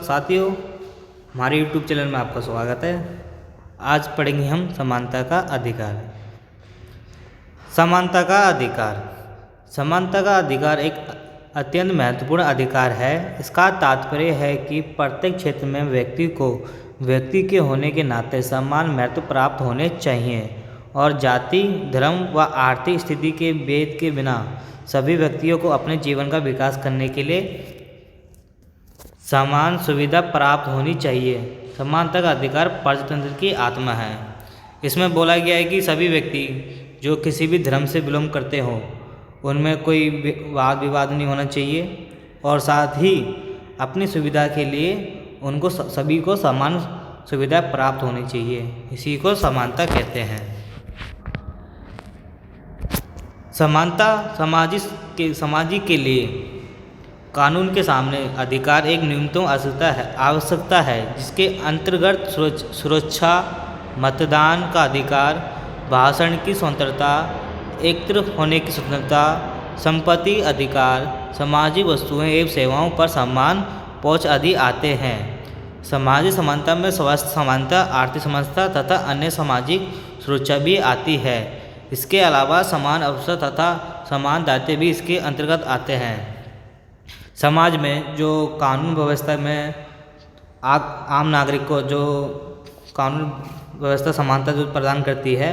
साथियों, हमारे YouTube channel में आपका स्वागत है। आज पढ़ेंगे हम समानता का अधिकार। समानता का अधिकार। समानता का अधिकार एक अत्यंत महत्वपूर्ण अधिकार है। इसका तात्पर्य है कि प्रत्येक क्षेत्र में व्यक्ति को व्यक्ति के होने के नाते समान महत्व प्राप्त होने चाहिए और जाति, धर्म व आर्थिक स्थिति के भेद के बिना सभी व्यक्तियों को अपने जीवन का विकास करने के लिए समान सुविधा प्राप्त होनी चाहिए। समानता का अधिकार प्रजातंत्र की आत्मा है। इसमें बोला गया है कि सभी व्यक्ति जो किसी भी धर्म से बिलोंग करते हों, उनमें कोई वाद विवाद नहीं होना चाहिए और साथ ही अपनी सुविधा के लिए उनको सभी को समान सुविधा प्राप्त होनी चाहिए। इसी को समानता कहते हैं। समानता सामाजिक के लिए कानून के सामने अधिकार एक न्यूनतम आवश्यकता है जिसके अंतर्गत सुरक्षा, मतदान का अधिकार, भाषण की स्वतंत्रता, एकत्र होने की स्वतंत्रता, संपत्ति अधिकार, सामाजिक वस्तुएं एवं सेवाओं पर समान पहुंच आदि आते हैं। सामाजिक समानता में स्वास्थ्य समानता, आर्थिक समानता तथा अन्य सामाजिक सुरक्षा भी आती है। इसके अलावा समान अवसर तथा समान दायित्व भी इसके अंतर्गत आते हैं। समाज में जो कानून व्यवस्था में आम नागरिक को जो कानून व्यवस्था समानता जो प्रदान करती है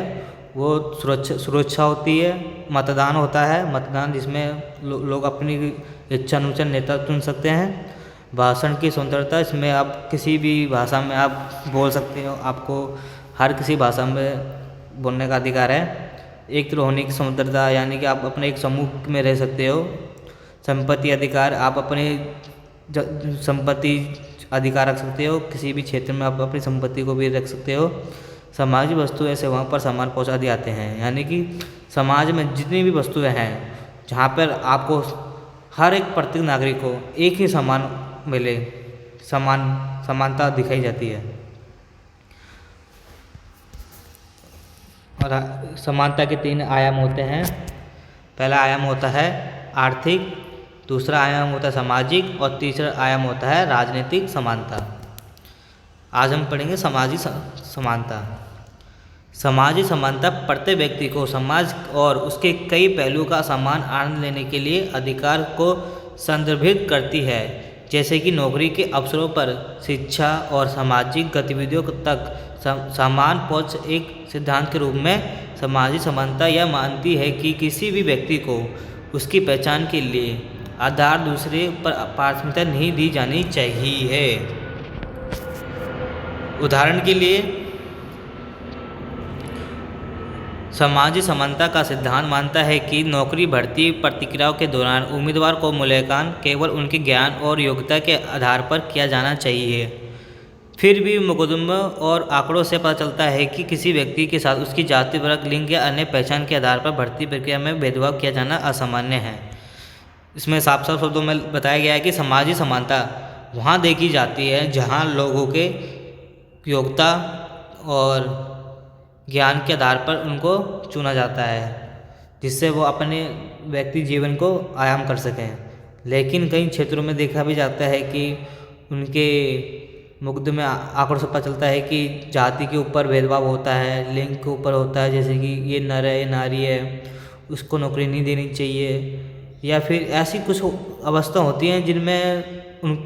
वो सुरक्षा होती है। मतदान होता है, मतदान जिसमें लोग अपनी इच्छा अनुसार नेता चुन सकते हैं। भाषण की स्वतंत्रता, इसमें आप किसी भी भाषा में आप बोल सकते हो, आपको हर किसी भाषा में बोलने का अधिकार है। एक होने की स्वतंत्रता यानी कि आप अपने एक समूह में रह सकते हो। संपत्ति अधिकार, आप अपने संपत्ति अधिकार रख सकते हो, किसी भी क्षेत्र में आप अपनी संपत्ति को भी रख सकते हो। सामाजिक वस्तुएं सेवाओं पर समान पहुंच आदि आते हैं, यानी कि समाज में जितनी भी वस्तुएं हैं जहाँ पर आपको हर एक प्रत्येक नागरिक को एक ही समान मिले, समानता दिखाई जाती है। और समानता के 3 आयाम होते हैं। पहला आयाम होता है आर्थिक, दूसरा आयाम होता है सामाजिक और तीसरा आयाम होता है राजनीतिक समानता। आज हम पढ़ेंगे सामाजिक समानता। सामाजिक समानता प्रत्येक व्यक्ति को समाज और उसके कई पहलुओं का समान आनंद लेने के लिए अधिकार को संदर्भित करती है, जैसे कि नौकरी के अवसरों पर, शिक्षा और सामाजिक गतिविधियों तक समान पहुंच। एक सिद्धांत के रूप में सामाजिक समानता यह मानती है कि किसी भी व्यक्ति को उसकी पहचान के लिए आधार दूसरे पर प्राथमिकता नहीं दी जानी चाहिए। उदाहरण के लिए सामाजिक समानता का सिद्धांत मानता है कि नौकरी भर्ती प्रक्रियाओं के दौरान उम्मीदवार को मूल्यांकन केवल उनके ज्ञान और योग्यता के आधार पर किया जाना चाहिए। फिर भी मुकदमे और आंकड़ों से पता चलता है कि किसी व्यक्ति के साथ उसकी जाति, वर्ग, लिंग या अन्य पहचान के आधार पर भर्ती प्रक्रिया में भेदभाव किया जाना असामान्य है। इसमें साफ साफ शब्दों में बताया गया है कि सामाजिक समानता वहाँ देखी जाती है जहाँ लोगों के योग्यता और ज्ञान के आधार पर उनको चुना जाता है, जिससे वो अपने व्यक्ति जीवन को आयाम कर सकें। लेकिन कई क्षेत्रों में देखा भी जाता है कि उनके मुकदमे आंकड़ों से पता चलता है कि जाति के ऊपर भेदभाव होता है, लिंग के ऊपर होता है, जैसे कि ये नर है, ये नारी है, उसको नौकरी नहीं देनी चाहिए, या फिर ऐसी कुछ अवस्था होती हैं जिनमें उन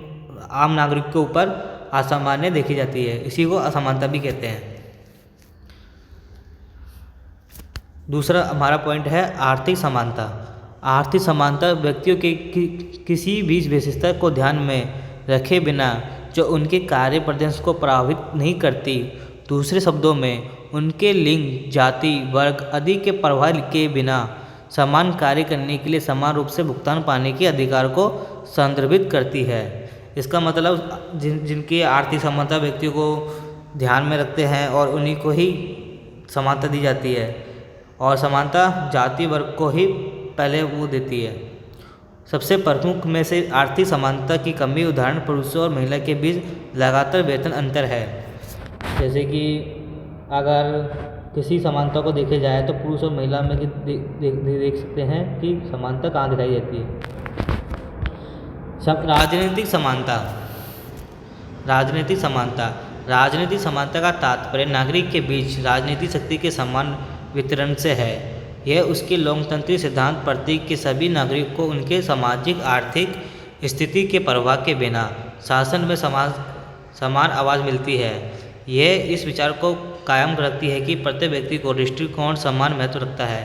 आम नागरिक के ऊपर असामान्य देखी जाती है। इसी को असमानता भी कहते हैं। दूसरा हमारा पॉइंट है आर्थिक समानता। आर्थिक समानता व्यक्तियों के किसी भी विशेषता को ध्यान में रखे बिना जो उनके कार्य प्रदर्शन को प्रभावित नहीं करती, दूसरे शब्दों में उनके लिंग, जाति, वर्ग आदि के प्रभाव के बिना समान कार्य करने के लिए समान रूप से भुगतान पाने के अधिकार को संदर्भित करती है। इसका मतलब जिनकी आर्थिक समानता व्यक्तियों को ध्यान में रखते हैं और उन्हीं को ही समानता दी जाती है, और समानता जाति वर्ग को ही पहले वो देती है। सबसे प्रमुख में से आर्थिक समानता की कमी उदाहरण पुरुषों और महिला के बीच लगातार वेतन अंतर है। जैसे कि अगर किसी समानता को देखे जाए तो पुरुष और महिला में देख सकते हैं कि समानता कहाँ दिखाई देती है। राजनीतिक समानता। राजनीतिक समानता। राजनीतिक समानता का तात्पर्य नागरिक के बीच राजनीतिक शक्ति के समान वितरण से है। यह उसके लोकतांत्रिक सिद्धांत प्रतीक के सभी नागरिकों को उनके सामाजिक आर्थिक स्थिति के प्रभाव के बिना शासन में समान आवाज़ मिलती है। यह इस विचार को कायम रखती है कि प्रत्येक व्यक्ति को दृष्टिकोण समान महत्व रखता है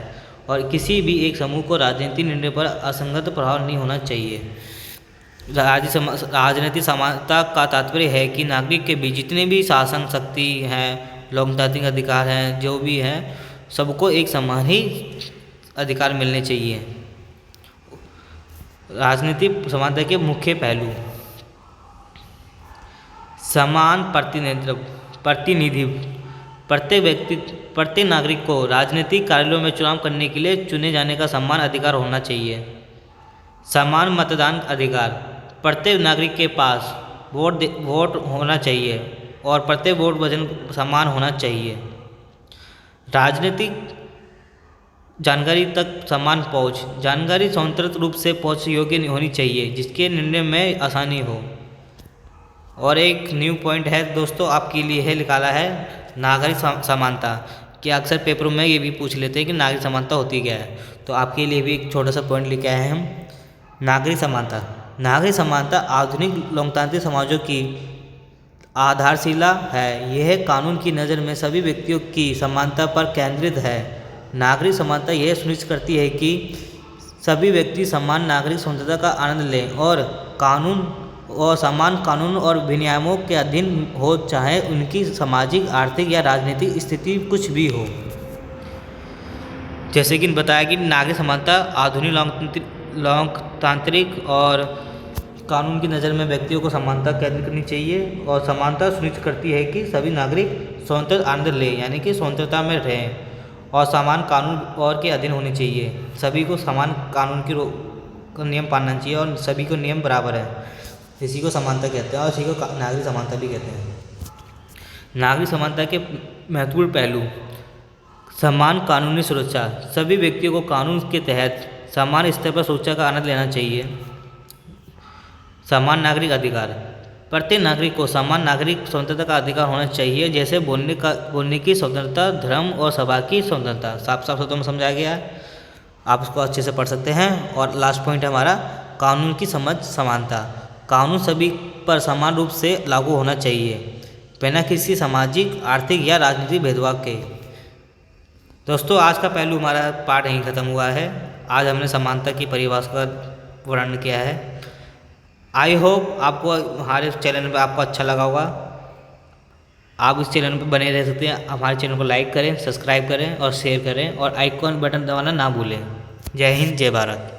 और किसी भी एक समूह को राजनीतिक निर्णय पर असंगत प्रभाव नहीं होना चाहिए। राजनीतिक समानता का तात्पर्य है कि नागरिक के बीच जितने भी शासन शक्ति हैं, लोकतांत्रिक अधिकार हैं, जो भी हैं, सबको एक समान ही अधिकार मिलने चाहिए। राजनीतिक समानता के मुख्य पहलू: समान प्रतिनिधित्व। प्रत्येक नागरिक को राजनीतिक कार्यालयों में चुनाव करने के लिए चुने जाने का समान अधिकार होना चाहिए। समान मतदान अधिकार। प्रत्येक नागरिक के पास वोट होना चाहिए और प्रत्येक वोट वजन समान होना चाहिए। राजनीतिक जानकारी तक समान पहुंच। जानकारी स्वतंत्र रूप से पहुंच योग्य होनी चाहिए जिसके निर्णय में आसानी हो। और एक न्यू पॉइंट है दोस्तों, आपके लिए है निकाला है नागरिक समानता, कि अक्सर पेपरों में ये भी पूछ लेते हैं कि नागरिक समानता होती क्या है। तो आपके लिए भी एक छोटा सा पॉइंट लेके आए हैं हम। नागरिक समानता। नागरिक समानता आधुनिक लोकतांत्रिक समाजों की आधारशिला है। यह कानून की नज़र में सभी व्यक्तियों की समानता पर केंद्रित है। नागरिक समानता यह सुनिश्चित करती है कि सभी व्यक्ति समान नागरिक स्वतंत्रता का आनंद लें और समान कानून और विनियमों के अधीन हो, चाहे उनकी सामाजिक, आर्थिक या राजनीतिक स्थिति कुछ भी हो। जैसे कि बताया कि नागरिक समानता आधुनिक लोकतांत्रिक और कानून की नज़र में व्यक्तियों को समानता केंद्रित करनी चाहिए और समानता सुनिश्चित करती है कि सभी नागरिक स्वतंत्र आनंद लें, यानी कि स्वतंत्रता में रहें और समान कानून और के अधीन होने चाहिए। सभी को समान कानून का नियम पालना चाहिए और सभी को नियम बराबर है। इसी को समानता कहते हैं और इसी को नागरिक समानता भी कहते हैं। नागरिक समानता के महत्वपूर्ण पहलू: समान कानूनी सुरक्षा। सभी व्यक्तियों को कानून के तहत समान स्तर पर सुरक्षा का आनंद लेना चाहिए। समान नागरिक अधिकार। प्रत्येक नागरिक को समान नागरिक स्वतंत्रता का अधिकार होना चाहिए, जैसे बोलने की स्वतंत्रता, धर्म और सभा की स्वतंत्रता। साफ साफ शब्दों में समझाया गया है, आप उसको अच्छे से पढ़ सकते हैं। और लास्ट पॉइंट है हमारा कानून की समझ समानता। कानून सभी पर समान रूप से लागू होना चाहिए, बिना किसी सामाजिक, आर्थिक या राजनीतिक भेदभाव के। दोस्तों, आज का पहलू हमारा पाठ यहीं ख़त्म हुआ है। आज हमने समानता की परिभाषा का वर्णन किया है। आई होप आपको हमारे चैनल पर आपको अच्छा लगा होगा। आप इस चैनल पर बने रह सकते हैं। हमारे चैनल को लाइक करें, सब्सक्राइब करें और शेयर करें और आइकॉन बटन दबाना ना भूलें। जय हिंद, जय भारत।